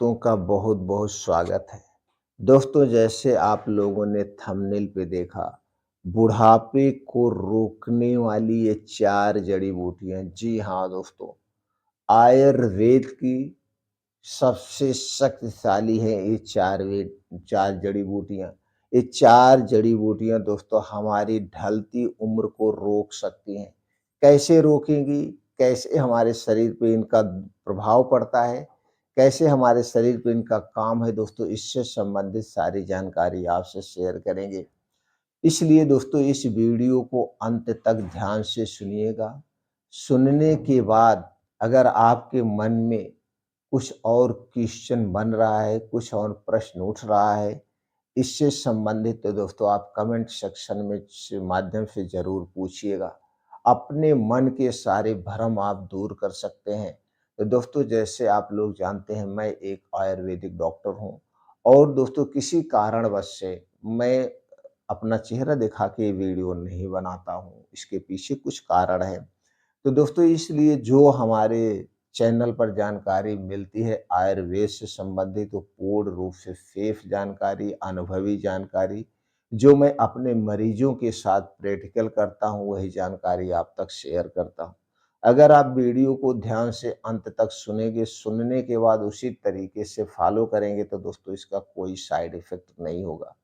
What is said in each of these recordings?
दोस्तों का बहुत बहुत स्वागत है। दोस्तों, जैसे आप लोगों ने थंबनेल पे देखा, बुढ़ापे को रोकने वाली ये 4 जड़ी-बूटियाँ, जी हाँ दोस्तों, आयुर्वेद की सबसे शक्तिशाली है ये 4 जड़ी-बूटियाँ। ये 4 जड़ी-बूटियाँ दोस्तों हमारी ढलती उम्र को रोक सकती हैं। कैसे रोकेंगी? कैसे हमारे शरीर पे इनका प्रभाव पड़ता है? कैसे हमारे शरीर पे इनका काम है दोस्तों, इससे संबंधित सारी जानकारी आपसे शेयर करेंगे। इसलिए दोस्तों इस वीडियो को अंत तक ध्यान से सुनिएगा। सुनने के बाद अगर आपके मन में कुछ और क्वेश्चन बन रहा है, कुछ और प्रश्न उठ रहा है, इससे संबंधित तो दोस्तों आप कमेंट सेक्शन में से माध्यम से ज़रूर पूछिएगा। अपने मन के सारे भ्रम आप दूर कर सकते हैं। तो दोस्तों, जैसे आप लोग जानते हैं, मैं एक आयुर्वेदिक डॉक्टर हूँ और दोस्तों किसी कारणवश से मैं अपना चेहरा दिखा के वीडियो नहीं बनाता हूँ। इसके पीछे कुछ कारण हैं। तो दोस्तों इसलिए जो हमारे चैनल पर जानकारी मिलती है आयुर्वेद से संबंधित, तो पूर्ण रूप से सेफ जानकारी, अनुभवी जानकारी, जो मैं अपने मरीजों के साथ प्रैक्टिकल करता हूँ, वही जानकारी आप तक शेयर करता हूँ। अगर आप वीडियो को ध्यान से अंत तक सुनेंगे, सुनने के बाद उसी तरीके से फॉलो करेंगे, तो दोस्तों इसका कोई साइड इफेक्ट नहीं होगा।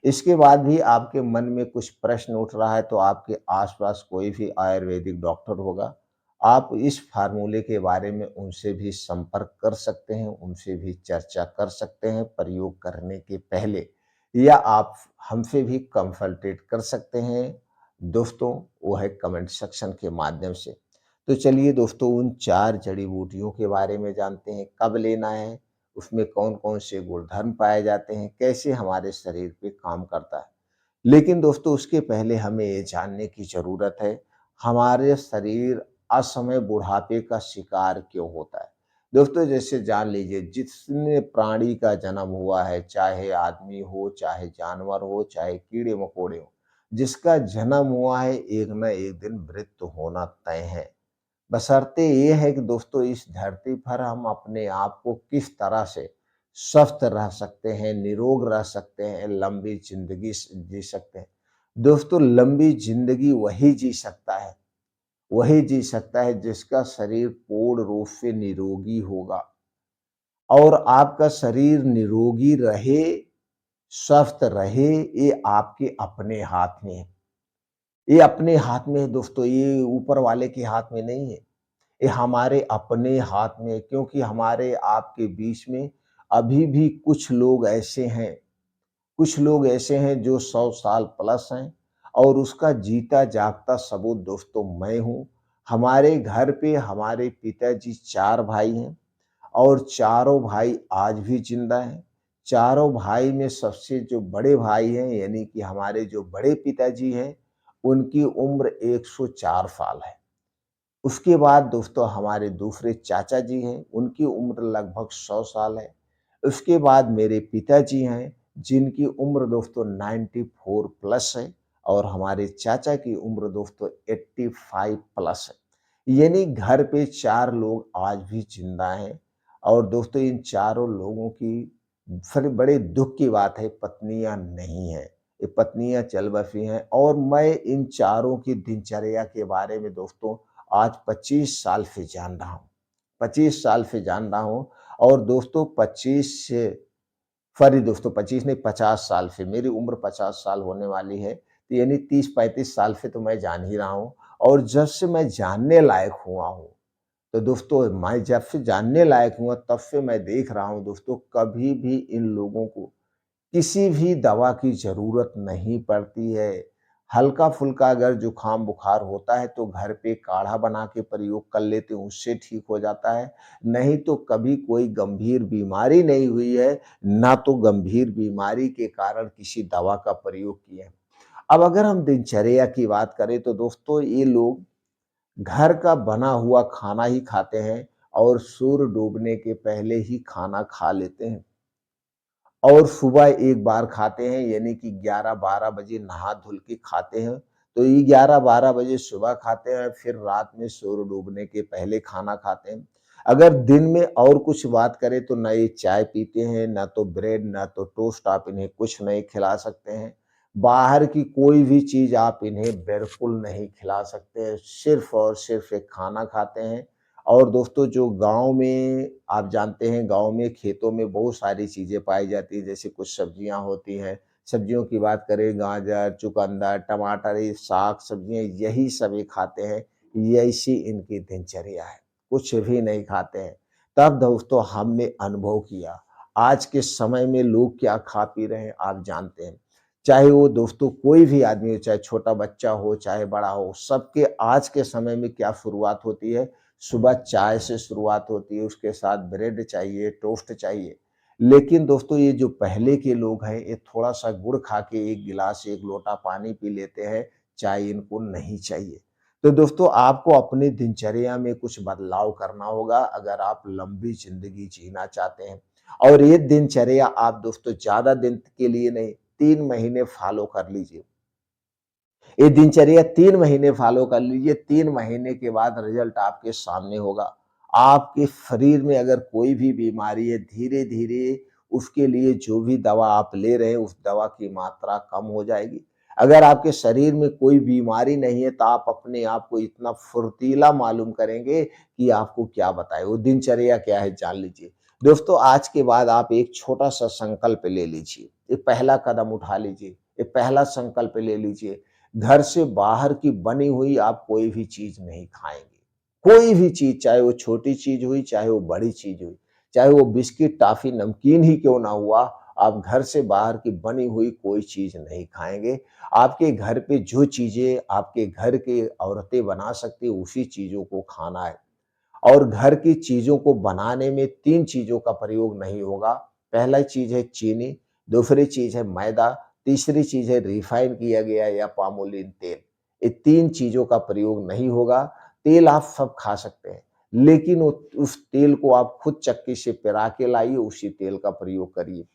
इसके बाद भी आपके मन में कुछ प्रश्न उठ रहा है, तो आपके आसपास कोई भी आयुर्वेदिक डॉक्टर होगा। आप इस फार्मूले के बारे में उनसे भी संपर्क कर सकते हैं, उनसे भी चर्चा कर सकते हैं प्रयोग करने के पहले, या आप हमसे भी कंसल्टेट कर सकते हैं दोस्तों, वो है कमेंट सेक्शन के माध्यम से। तो चलिए दोस्तों उन 4 जड़ी-बूटियों के बारे में जानते हैं, कब लेना है, उसमें कौन-कौन से गुणधर्म पाए जाते हैं, कैसे हमारे शरीर पे काम करता है। लेकिन दोस्तों उसके पहले हमें ये जानने की ज़रूरत है, हमारे शरीर असमय बुढ़ापे का शिकार क्यों होता है? दोस्तों जैसे जान लीजिए, जितने प्राणी का जन्म हुआ है, चाहे आदमी हो, चाहे जानवर हो, चाहे कीड़े-मकोड़े हों, जिसका जन्म हुआ है, एक न एक दिन मृत्यु होना तय है। बशर्ते ये है कि दोस्तों इस धरती पर हम अपने आप को किस तरह से स्वस्थ रह सकते हैं, निरोग रह सकते हैं, लंबी ज़िंदगी जी सकते हैं। दोस्तों लंबी ज़िंदगी वही जी सकता है जिसका शरीर पूर्ण रूप से निरोगी होगा, और आपका शरीर निरोगी रहे, स्वस्थ रहे, ये आपके अपने हाथ में है। ये अपने हाथ में है दोस्तों, ये ऊपर वाले के हाथ में नहीं है। ये हमारे अपने हाथ में है, क्योंकि हमारे आपके बीच में अभी भी कुछ लोग ऐसे हैं जो 100 साल प्लस हैं, और उसका जीता जागता सबूत दोस्तों मैं हूँ। हमारे घर पे हमारे पिताजी 4 भाई हैं, और चारों भाई आज भी जिंदा हैं। चारों भाई में सबसे जो बड़े भाई हैं, यानी कि हमारे जो बड़े पिताजी हैं, उनकी उम्र 104 साल है। उसके बाद दोस्तों हमारे दूसरे चाचा जी हैं, उनकी उम्र लगभग 100 साल है। उसके बाद मेरे पिताजी हैं, जिनकी उम्र दोस्तों 94 प्लस है, और हमारे चाचा की उम्र दोस्तों 85 प्लस है। यानी घर पे 4 लोग आज भी जिंदा हैं, और दोस्तों इन चारों लोगों की फिर बड़े दुःख की बात है, पत्नियाँ नहीं हैं। ये पत्नियाँ चल बसी हैं, और मैं इन चारों की दिनचर्या के बारे में दोस्तों आज 25 साल से जान रहा हूँ। 25 साल से जान रहा हूँ, और दोस्तों 25 से सॉरी दोस्तों 25 नहीं, 50 साल से, मेरी उम्र 50 साल होने वाली है। तो यानी 30-35 साल से तो मैं जान ही रहा हूँ, और जब से मैं जानने लायक हुआ हूँ, तो दोस्तों मैं जब से जानने लायक हुआ तब से मैं देख रहा हूँ दोस्तों, कभी भी इन लोगों को किसी भी दवा की ज़रूरत नहीं पड़ती है। हल्का-फुल्का अगर जुकाम-बुखार होता है तो घर पे काढ़ा बना के प्रयोग कर लेते हैं, उससे ठीक हो जाता है। नहीं तो कभी कोई गंभीर बीमारी नहीं हुई है, ना तो गंभीर बीमारी के कारण किसी दवा का प्रयोग किए हैं। अब अगर हम दिनचर्या की बात करें, तो दोस्तों ये लोग घर का बना हुआ खाना ही खाते हैं, और सूर्य डूबने के पहले ही खाना खा लेते हैं, और सुबह एक बार खाते हैं, यानी कि 11-12 बजे नहा धुल के खाते हैं। तो ये 11-12 बजे सुबह खाते हैं, फिर रात में सूर्य डूबने के पहले खाना खाते हैं। अगर दिन में और कुछ बात करें तो ना ये चाय पीते हैं, ना तो ब्रेड, ना तो टोस्ट, आप इन्हें कुछ नहीं खिला सकते हैं। बाहर की कोई भी चीज़ आप इन्हें बिल्कुल नहीं खिला सकते हैं, सिर्फ़ और सिर्फ़ एक खाना खाते हैं। और दोस्तों जो गाँव में आप जानते हैं, गाँव में खेतों में बहुत सारी चीज़ें पाई जाती हैं, जैसे कुछ सब्जियाँ होती हैं। सब्जियों की बात करें, गाजर, चुकंदर, टमाटर, ये साग-सब्जियाँ यही सब ये खाते हैं, ऐसी इनकी दिनचर्या है, कुछ भी नहीं खाते हैं। तब दोस्तों हमने अनुभव किया, आज के समय में लोग क्या खा पी रहे हैं आप जानते हैं। चाहे वो दोस्तों कोई भी आदमी हो, चाहे छोटा बच्चा हो, चाहे बड़ा हो, सबके आज के समय में क्या शुरुआत होती है, सुबह चाय से शुरुआत होती है, उसके साथ ब्रेड चाहिए, टोस्ट चाहिए। लेकिन दोस्तों ये जो पहले के लोग हैं, ये थोड़ा-सा गुड़ खा के 1 गिलास, 1 लोटा पानी पी लेते हैं, चाय इनको नहीं चाहिए। तो दोस्तों आपको अपनी दिनचर्या में कुछ बदलाव करना होगा अगर आप लंबी ज़िंदगी जीना चाहते हैं। और ये दिनचर्या आप दोस्तों ज़्यादा दिन के लिए नहीं, 3 महीने फॉलो कर लीजिए। ये दिनचर्या 3 महीने फॉलो कर लीजिए, 3 महीने के बाद रिज़ल्ट आपके सामने होगा। आपके शरीर में अगर कोई भी बीमारी है, धीरे-धीरे उसके लिए जो भी दवा आप ले रहे हैं, उस दवा की मात्रा कम हो जाएगी। अगर आपके शरीर में कोई बीमारी नहीं है, तो आप अपने आप को इतना फुर्तीला मालूम करेंगे कि आपको क्या बताएँ, वो दिनचर्या क्या है जान लीजिए। दोस्तों आज के बाद आप एक छोटा-सा संकल्प ले लीजिए, ये पहला कदम उठा लीजिए, ये पहला संकल्प ले लीजिए। घर से बाहर की बनी हुई आप कोई भी चीज़ नहीं खाएँगे। कोई भी चीज़, चाहे वो छोटी चीज़ हुई, चाहे वो बड़ी चीज़ हुई, चाहे वो बिस्किट, टॉफ़ी, नमकीन ही क्यों ना हुआ, आप घर से बाहर की बनी हुई कोई चीज़ नहीं खाएँगे। आपके घर पे जो चीज़ें आपके घर की औरतें बना सकती हैं, उसी चीज़ों को खाना है। और घर की चीज़ों को बनाने में 3 चीज़ों का प्रयोग नहीं होगा। पहला चीज़ है चीनी, दूसरी चीज़ है मैदा, तीसरी चीज़ है रिफाइन किया गया या पामोलिन तेल। ये 3 चीज़ों का प्रयोग नहीं होगा। तेल आप सब खा सकते हैं, लेकिन वो उस तेल को आप खुद चक्की से पेरा के लाइए, उसी तेल का प्रयोग करिए।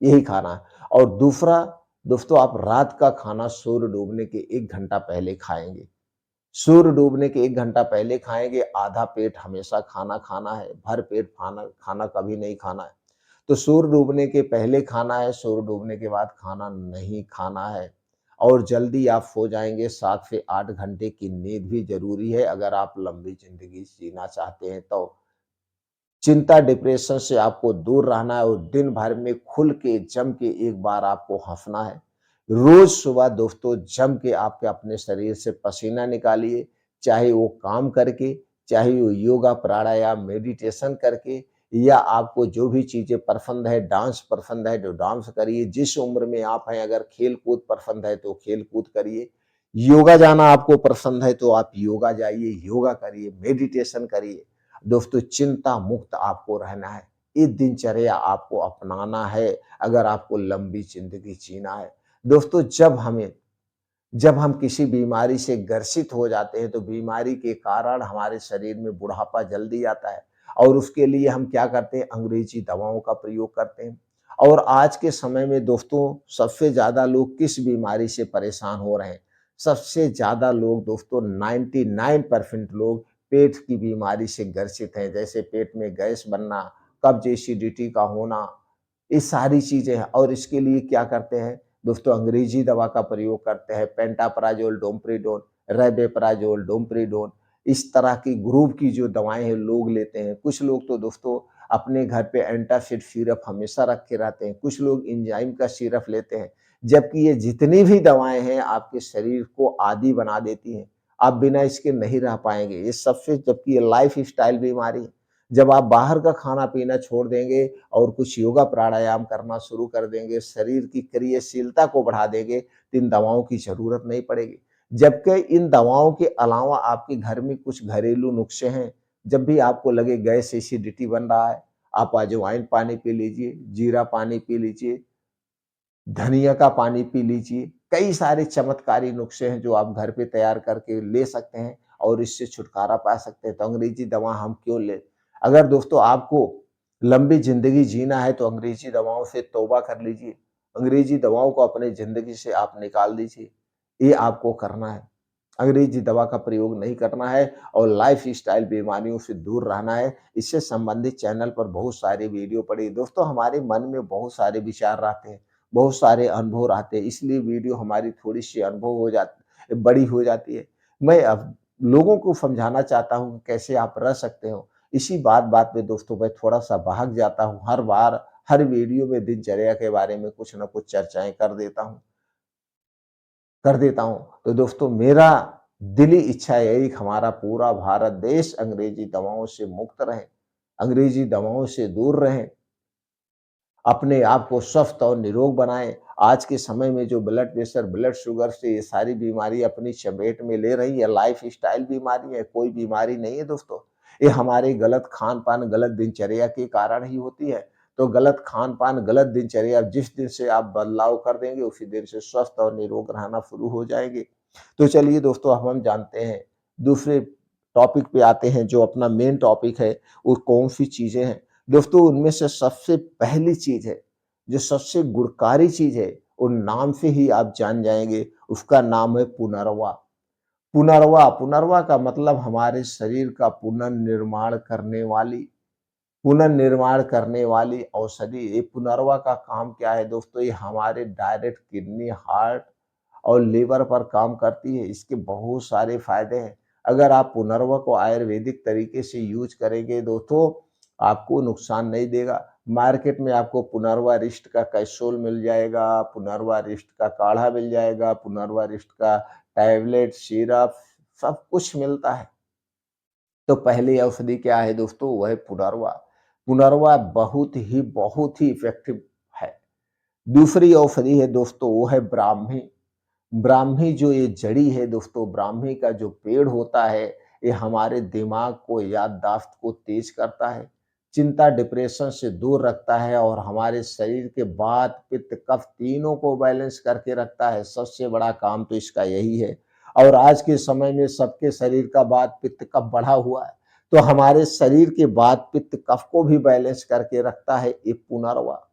यही खाना है। और दूसरा दोस्तों आप रात का खाना सूर्य डूबने के 1 घंटा पहले खाएँगे। सूर्य डूबने के 1 घंटा पहले खाएँगे, आधा पेट हमेशा खाना खाना है, भर पेट खाना खाना कभी नहीं खाना है। तो सूर्य डूबने के पहले खाना है, सूर्य डूबने के बाद खाना नहीं खाना है। और जल्दी आप सो जाएँगे, 7 से 8 घंटे की नींद भी ज़रूरी है अगर आप लंबी ज़िंदगी जीना चाहते हैं तो। चिंता, डिप्रेशन से आपको दूर रहना है और दिन भर में खुल के, जम के एक बार आपको हँसना है। रोज़ सुबह दोस्तों जम के आपके अपने शरीर से पसीना निकालिए, चाहे वो काम करके, चाहे वो योगा, प्राणायाम, मेडिटेशन करके या आपको जो भी चीज़ें पसंद है, डांस पसंद है, तो डांस करिए। जिस उम्र में आप हैं, अगर खेल-कूद पसंद है, तो खेल-कूद करिए। योगा जाना आपको पसंद है, तो आप योगा जाइए, योगा करिए, मेडिटेशन करिए। दोस्तों चिंता मुक्त आपको रहना है। ये दिनचर्या आपको अपनाना है अगर आपको लंबी ज़िंदगी जीना है। दोस्तों जब हम किसी बीमारी से ग्रसित हो जाते हैं तो बीमारी के कारण हमारे शरीर में बुढ़ापा जल्दी आता है और उसके लिए हम क्या करते हैं, अंग्रेजी दवाओं का प्रयोग करते हैं। और आज के समय में दोस्तों सबसे ज़्यादा लोग किस बीमारी से परेशान हो रहे हैं? सबसे ज़्यादा लोग दोस्तों 99% लोग पेट की बीमारी से ग्रसित हैं, जैसे पेट में गैस बनना, कब्ज़, एसिडिटी का होना, ये सारी चीज़ें हैं। और इसके लिए क्या करते हैं दोस्तों, अंग्रेजी दवा का प्रयोग करते हैं, पेंटाप्राज़ोल, डोमपेरिडोन, राबिप्राज़ोल, डोमपेरिडोन, इस तरह की ग्रुप की जो दवाएँ हैं लोग लेते हैं। कुछ लोग तो दोस्तों अपने घर पे एंटासिड सिरप हमेशा रखे रहते हैं, कुछ लोग एंजाइम का सिरप लेते हैं, जबकि ये जितनी भी दवाएँ हैं आपके शरीर को आदी बना देती हैं। आप बिना इसके नहीं रह पाएँगे। ये सबसे, जबकि ये लाइफ़स्टाइल बीमारी है। जब आप बाहर का खाना-पीना छोड़ देंगे और कुछ योगा प्राणायाम करना शुरू कर देंगे, शरीर की क्रियाशीलता को बढ़ा देंगे, तो इन दवाओं की ज़रूरत नहीं पड़ेगी। जबकि इन दवाओं के अलावा आपके घर में कुछ घरेलू नुस्खे हैं। जब भी आपको लगे गैस, एसिडिटी बन रहा है, आप अजवाइन पानी पी लीजिए, जीरा पानी पी लीजिए, धनिया का पानी पी लीजिए। कई सारे चमत्कारी नुस्खे हैं जो आप घर पे तैयार करके ले सकते हैं और इससे छुटकारा पा सकते हैं। तो अंग्रेजी दवा हम क्यों लें? अगर दोस्तों आपको लंबी ज़िंदगी जीना है तो अंग्रेजी दवाओं से तौबा कर लीजिए। अंग्रेजी दवाओं को अपनी ज़िंदगी से आप निकाल दीजिए। ये आपको करना है। अंग्रेजी दवा का प्रयोग नहीं करना है और लाइफ़स्टाइल बीमारियों से दूर रहना है। इससे संबंधित चैनल पर बहुत सारी वीडियो पड़ी। दोस्तों हमारे मन में बहुत सारे विचार रहते हैं, बहुत सारे अनुभव रहते हैं, इसलिए वीडियो हमारी थोड़ी-सी अनुभव हो जाती बड़ी हो जाती है। मैं अब लोगों को समझाना चाहता हूँ कि कैसे आप रह सकते हो। इसी बात-बात पे दोस्तों मैं थोड़ा-सा बहक जाता हूँ। हर बार, हर वीडियो में दिनचर्या के बारे में कुछ न कुछ चर्चाएँ कर देता हूँ। तो दोस्तों मेरा दिली इच्छा है कि हमारा पूरा भारत देश अंग्रेजी दवाओं से मुक्त रहे, अंग्रेजी दवाओं से दूर रहे, अपने आप को स्वस्थ और निरोग बनाएँ। आज के समय में जो ब्लड प्रेशर, ब्लड शुगर से ये सारी बीमारी अपनी चपेट में ले रही है, लाइफ़स्टाइल बीमारी है, कोई बीमारी नहीं है दोस्तों। ये हमारे गलत खान-पान, गलत दिनचर्या के कारण ही होती है। तो गलत खान-पान, गलत दिनचर्या जिस दिन से आप बदलाव कर देंगे, उसी दिन से स्वस्थ और निरोग रहना शुरू हो जाएँगे। तो चलिए दोस्तों अब हम जानते हैं, दूसरे टॉपिक पे आते हैं जो अपना मेन टॉपिक है, वो कौन-सी चीज़ें हैं। दोस्तों उनमें से सबसे पहली चीज़ है, जो सबसे गुणकारी चीज़ है, वो नाम से ही आप जान जाएँगे, उसका नाम है पुनर्वा। पुनर्वा का मतलब हमारे शरीर का पुनर्निर्माण करने वाली औषधि। ये पुनर्वा का काम क्या है दोस्तों? ये हमारे डायरेक्ट किडनी, हार्ट और लीवर पर काम करती है। इसके बहुत सारे फ़ायदे हैं। अगर आप पुनर्वा को आयुर्वेदिक तरीके से यूज़ करेंगे दोस्तों, आपको नुकसान नहीं देगा। मार्केट में आपको पुनर्वा रिस्ट का कैप्सूल मिल जाएगा, पुनर्वा रिस्ट का काढ़ा मिल जाएगा, पुनर्वा रिस्ट का टैबलेट, सिरप सब कुछ मिलता है। तो पहली औषधि क्या है दोस्तों? वह है पुनर्वा। पुनर्वा बहुत ही इफ़ेक्टिव है। दूसरी औषधि है दोस्तों वो है ब्राह्मी। ब्राह्मी जो ये जड़ी है दोस्तों, ब्राह्मी का जो पेड़ होता है, ये हमारे दिमाग को, याददाश्त को तेज करता है, चिंता, डिप्रेशन से दूर रखता है और हमारे शरीर के वात, पित्त, कफ तीनों को बैलेंस करके रखता है। सबसे बड़ा काम तो इसका यही है और आज के समय में सबके शरीर का वात, पित्त, कफ बढ़ा हुआ है, तो हमारे शरीर के वात, पित्त, कफ को भी बैलेंस करके रखता है ये पुनर्वा।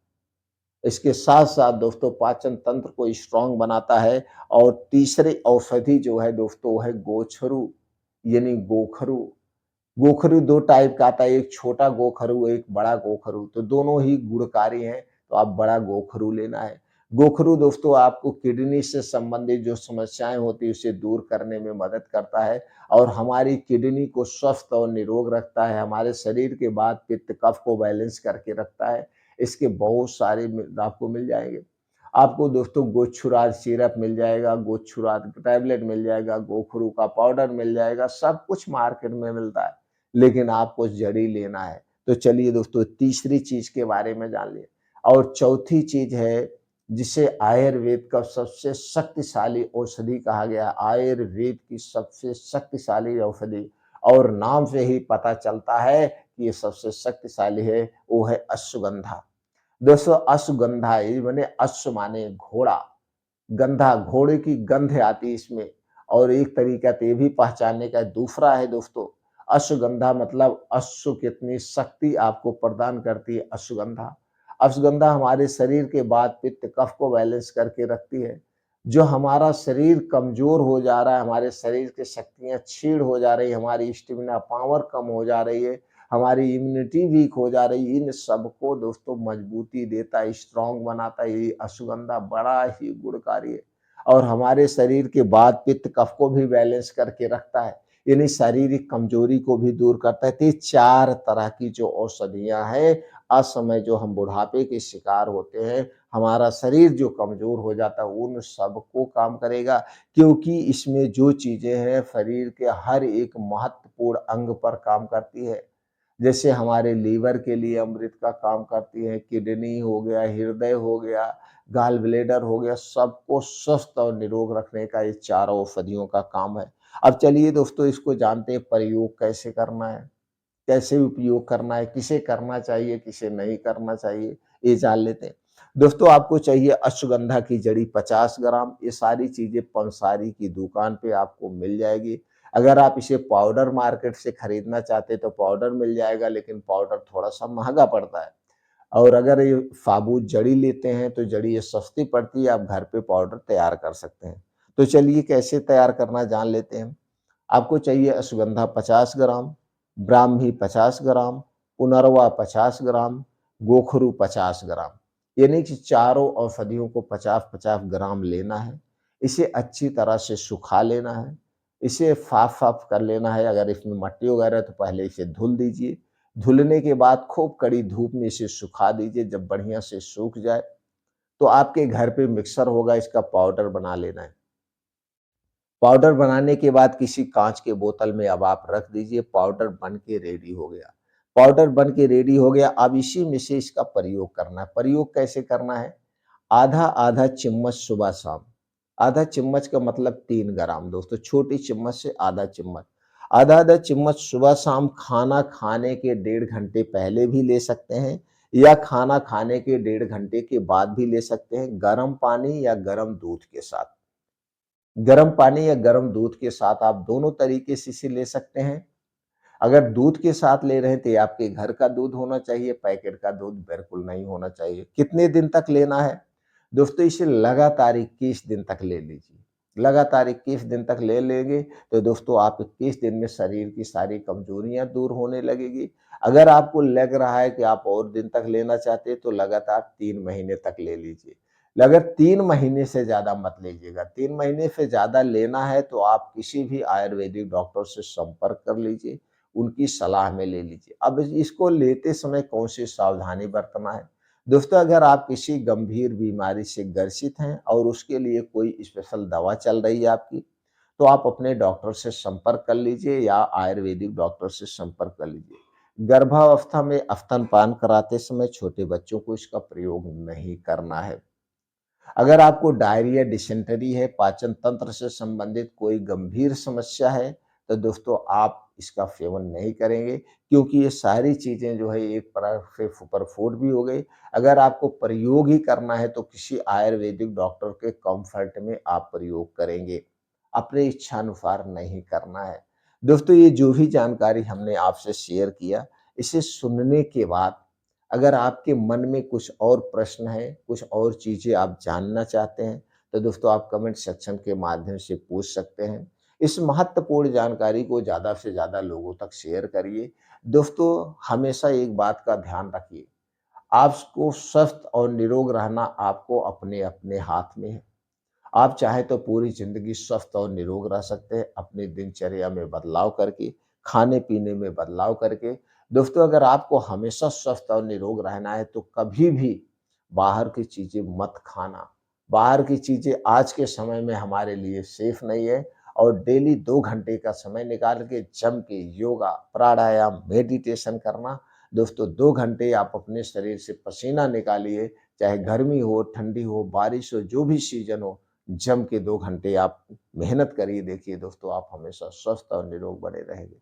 इसके साथ-साथ दोस्तों पाचन तंत्र को स्ट्रॉन्ग बनाता है और तीसरी औषधि जो है दोस्तों वो है गोछरू यानी गोखरू। गोखरू 2 टाइप का आता है, एक छोटा गोखरू, एक बड़ा गोखरू, तो दोनों ही गुणकारी हैं, तो आप बड़ा गोखरू लेना है। गोखरू दोस्तों आपको किडनी से संबंधित जो समस्याएँ होती हैं उसे दूर करने में मदद करता है और हमारी किडनी को स्वस्थ और निरोग रखता है, हमारे शरीर के वात, पित्त, कफ को बैलेंस करके रखता है। इसके बहुत सारे आपको मिल जाएँगे। आपको दोस्तों गोछुराज सिरप मिल जाएगा, गोछुराज टैबलेट मिल जाएगा, गोखरू का पाउडर मिल जाएगा, सब कुछ मार्केट में मिलता है। लेकिन आपको जड़ी लेना है। तो चलिए दोस्तों तीसरी चीज़ के बारे में जान लिए और चौथी चीज़ है जिसे आयुर्वेद का सबसे शक्तिशाली औषधि कहा गया है। आयुर्वेद की सबसे शक्तिशाली औषधि और नाम से ही पता चलता है कि ये सबसे शक्तिशाली है, वो है अश्वगंधा। दोस्तों अश्वगंधा ये माने अश्व माने घोड़ा, गंधा घोड़े की गंध आती है इसमें और एक तरीका तो ये भी पहचानने का दूसरा है दोस्तों, अश्वगंधा मतलब अश्व कितनी शक्ति आपको प्रदान करती है अश्वगंधा। अश्वगंधा हमारे शरीर के वात, पित्त, कफ को बैलेंस करके रखती है। जो हमारा शरीर कमज़ोर हो जा रहा है, हमारे शरीर की शक्तियाँ क्षीण हो जा रही है, हमारी स्टैमिना पावर कम हो जा रही है, हमारी इम्यूनिटी वीक हो जा रही है, इन सबको दोस्तों मजबूती देता है, स्ट्रॉन्ग बनाता है, ये अश्वगंधा बड़ा ही गुणकारी है और हमारे शरीर के वात, पित्त, कफ को भी बैलेंस करके रखता है, यानी शारीरिक कमजोरी को भी दूर करता है। तो ये 4 तरह की जो औषधियाँ हैं, असमय जो हम बुढ़ापे के शिकार होते हैं, हमारा शरीर जो कमज़ोर हो जाता है, उन सबको काम करेगा क्योंकि इसमें जो चीज़ें हैं, शरीर के हर एक महत्वपूर्ण अंग पर काम करती है। जैसे हमारे लीवर के लिए अमृत का काम करती है, किडनी हो गया, हृदय हो गया, गॉल ब्लैडर हो गया, सबको स्वस्थ और निरोग रखने का ये चारों औषधियों का काम है। अब चलिए दोस्तों इसको जानते हैं प्रयोग कैसे करना है, कैसे उपयोग करना है, किसे करना चाहिए, किसे नहीं करना चाहिए, ये जान लेते हैं। दोस्तों आपको चाहिए अश्वगंधा की जड़ी 50 ग्राम, ये सारी चीज़ें पंसारी की दुकान पे आपको मिल जाएगी। अगर आप इसे पाउडर मार्केट से खरीदना चाहते हैं तो पाउडर मिल जाएगा, लेकिन पाउडर थोड़ा-सा महँगा पड़ता है। और अगर ये साबुत जड़ी लेते हैं तो जड़ी ये सस्ती पड़ती है, आप घर पे पाउडर तैयार कर सकते हैं। तो चलिए कैसे तैयार करना जान लेते हैं। आपको चाहिए अश्वगंधा 50 ग्राम, ब्राह्मी 50 ग्राम, पुनर्वा 50 ग्राम, गोखरू 50 ग्राम। यानी कि चारों औषधियों को 50-50 ग्राम लेना है। इसे अच्छी तरह से सुखा लेना है। इसे साफ-साफ कर लेना है, अगर इसमें मट्टी वगैरह है तो पहले इसे धुल दीजिए। धुलने के बाद खूब कड़ी धूप में इसे सुखा दीजिए, जब बढ़िया से सूख जाए, तो आपके घर पे मिक्सर होगा, इसका पाउडर बना लेना है। पाउडर बनाने के बाद किसी काँच के बोतल में अब आप रख दीजिए, पाउडर बन के रेडी हो गया। पाउडर बन के रेडी हो गया, अब इसी में से इसका प्रयोग करना है। प्रयोग कैसे करना है? आधा-आधा चम्मच सुबह-शाम, आधा चम्मच का मतलब 3 ग्राम दोस्तों, छोटी चम्मच से आधा चम्मच। आधा-आधा चम्मच सुबह-शाम खाना खाने के 1.5 घंटे पहले भी ले सकते हैं या खाना खाने के 1.5 घंटे के बाद भी ले सकते हैं, गर्म पानी या गर्म दूध के साथ। गर्म पानी या गर्म दूध के साथ आप दोनों तरीके से इसे ले सकते हैं। अगर दूध के साथ ले रहे हैं तो ये आपके घर का दूध होना चाहिए, पैकेट का दूध बिल्कुल नहीं होना चाहिए। कितने दिन तक लेना है? दोस्तों इसे लगातार 21 दिन तक ले लीजिए। लगातार 21 दिन तक ले लेंगे तो दोस्तों आप 21 दिन में शरीर की सारी कमजोरियाँ दूर होने लगेगी। अगर आपको लग रहा है कि आप और दिन तक लेना चाहते हैं तो लगातार 3 महीने तक ले लीजिए। अगर 3 महीने से ज़्यादा मत लीजिएगा। 3 महीने से ज़्यादा लेना है तो आप किसी भी आयुर्वेदिक डॉक्टर से संपर्क कर लीजिए, उनकी सलाह में ले लीजिए। अब इसको लेते समय कौन-सी सावधानी बरतना है? दोस्तों अगर आप किसी गंभीर बीमारी से ग्रसित हैं और उसके लिए कोई स्पेशल दवा चल रही है आपकी, तो आप अपने डॉक्टर से संपर्क कर लीजिए या आयुर्वेदिक डॉक्टर से संपर्क कर लीजिए। गर्भावस्था में स्तनपान कराते समय छोटे बच्चों को इसका प्रयोग नहीं करना है। अगर आपको डायरिया, डिसेंटरी है, पाचन तंत्र से संबंधित कोई गंभीर समस्या है, तो दोस्तों आप इसका सेवन नहीं करेंगे, क्योंकि ये सारी चीज़ें जो है एक प्रकार से सुपरफूड भी हो गई। अगर आपको प्रयोग ही करना है तो किसी आयुर्वेदिक डॉक्टर के कंसल्ट में आप प्रयोग करेंगे, अपने इच्छानुसार नहीं करना है। दोस्तों ये जो भी जानकारी हमने आपसे शेयर किया, इसे सुनने के बाद अगर आपके मन में कुछ और प्रश्न है, कुछ और चीज़ें आप जानना चाहते हैं, तो दोस्तों आप कमेंट सेक्शन के माध्यम से पूछ सकते हैं। इस महत्वपूर्ण जानकारी को ज़्यादा से ज़्यादा लोगों तक शेयर करिए। दोस्तों हमेशा एक बात का ध्यान रखिए, आपको स्वस्थ और निरोग रहना आपको अपने-अपने हाथ में है। आप चाहें तो पूरी ज़िंदगी स्वस्थ और निरोग रह सकते हैं, अपनी दिनचर्या में बदलाव करके, खाने-पीने में बदलाव करके। दोस्तों अगर आपको हमेशा स्वस्थ और निरोग रहना है तो कभी भी बाहर की चीज़ें मत खाना। बाहर की चीज़ें आज के समय में हमारे लिए सेफ नहीं है, और डेली 2 घंटे का समय निकाल के जम के योगा, प्राणायाम, मेडिटेशन करना। दोस्तों 2 घंटे आप अपने शरीर से पसीना निकालिए, चाहे गर्मी हो, ठंडी हो, बारिश हो, जो भी सीज़न हो, जम के 2 घंटे आप मेहनत करिए, देखिए दोस्तों आप हमेशा स्वस्थ और निरोग बने रहेंगे।